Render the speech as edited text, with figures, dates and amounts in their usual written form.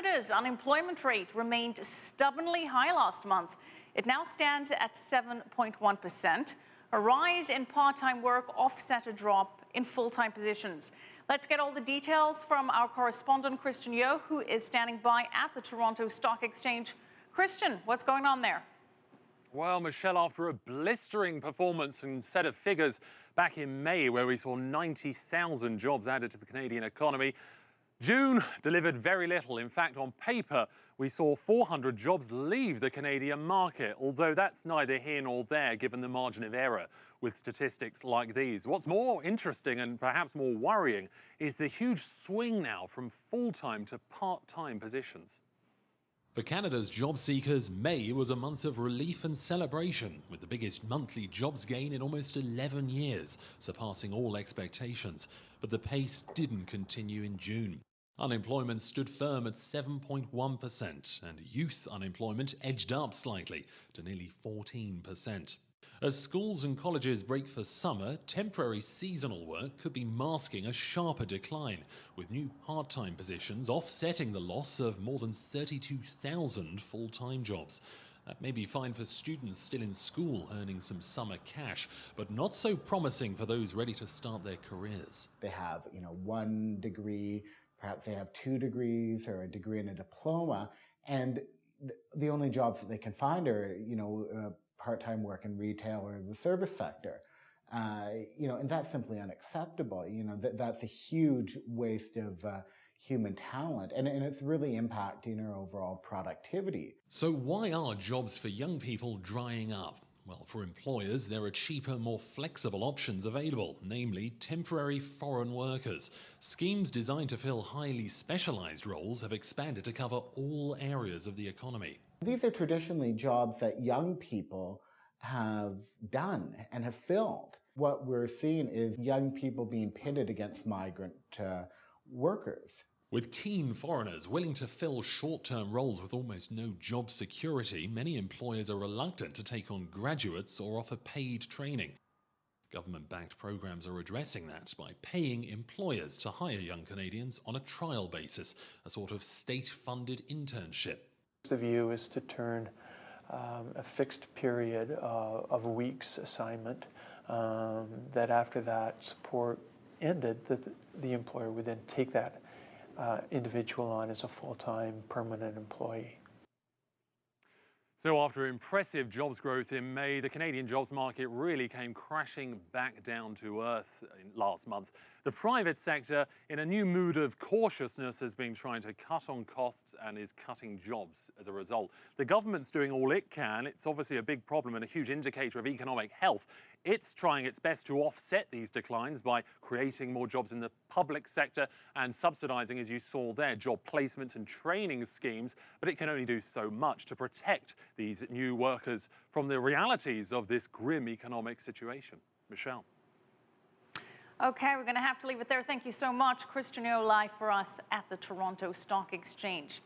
Canada's unemployment rate remained stubbornly high last month. It now stands at 7.1%. A rise in part-time work offset a drop in full-time positions. Let's get all the details from our correspondent, Kristiaan Yeo, who is standing by at the Toronto Stock Exchange. Kristiaan, what's going on there? Well, Michelle, after a blistering performance and set of figures back in May, where we saw 90,000 jobs added to the Canadian economy, June delivered very little. In fact, on paper, we saw 400 jobs leave the Canadian market, although that's neither here nor there, given the margin of error with statistics like these. What's more interesting and perhaps more worrying is the huge swing now from full-time to part-time positions. For Canada's job seekers, May was a month of relief and celebration, with the biggest monthly jobs gain in almost 11 years, surpassing all expectations. But the pace didn't continue in June. Unemployment stood firm at 7.1%, and youth unemployment edged up slightly to nearly 14%. As schools and colleges break for summer, temporary seasonal work could be masking a sharper decline, with new part-time positions offsetting the loss of more than 32,000 full-time jobs. That may be fine for students still in school earning some summer cash, but not so promising for those ready to start their careers. They have, one degree, perhaps they have 2 degrees or a degree and a diploma, and the only jobs that they can find are, part-time work in retail or the service sector. And that's simply unacceptable. That's a huge waste of human talent, and it's really impacting our overall productivity. So why are jobs for young people drying up? Well, for employers, there are cheaper, more flexible options available, namely temporary foreign workers. Schemes designed to fill highly specialized roles have expanded to cover all areas of the economy. These are traditionally jobs that young people have done and have filled. What we're seeing is young people being pitted against migrant workers. With keen foreigners willing to fill short-term roles with almost no job security, many employers are reluctant to take on graduates or offer paid training. Government-backed programs are addressing that by paying employers to hire young Canadians on a trial basis, a sort of state-funded internship. The view is to turn a fixed period of weeks assignment, that after that support ended, that the employer would then take that individual on as a full-time permanent employee. So after impressive jobs growth in May, the Canadian jobs market really came crashing back down to earth last month. The private sector, in a new mood of cautiousness, has been trying to cut on costs and is cutting jobs as a result. The government's doing all it can. It's obviously a big problem and a huge indicator of economic health. It's trying its best to offset these declines by creating more jobs in the public sector and subsidising, as you saw there, job placements and training schemes. But it can only do so much to protect these new workers from the realities of this grim economic situation. Michelle. Okay, we're going to have to leave it there. Thank you so much, Kristiaan Yeo, live for us at the Toronto Stock Exchange.